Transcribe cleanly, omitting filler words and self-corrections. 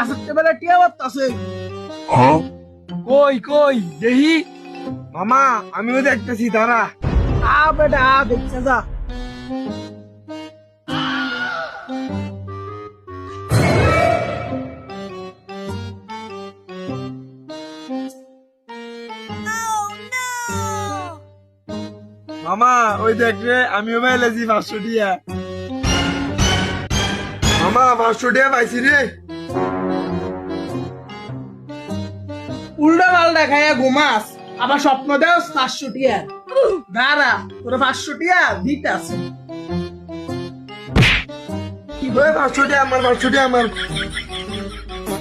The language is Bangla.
গাছের টেবিলে টিয়া বাড়তাছে। কই কই দেহি। মামা আমিও দেখতেছি তারা। আ বেটা আ দেখছে যা। মামা ওই দেখ রে আমিও পাইলেছি 500 টিয়া। মামা 500 টিয়া পাইছি রে। উল্টা পাল্টা খাইয়া ঘুমাস আবার স্বপ্ন দেও 500 টিয়া। দাঁড়া তোর 500 টিয়া দিতে আছে। ওই 500 টিয়া আমার, 500 টিয়া আমার।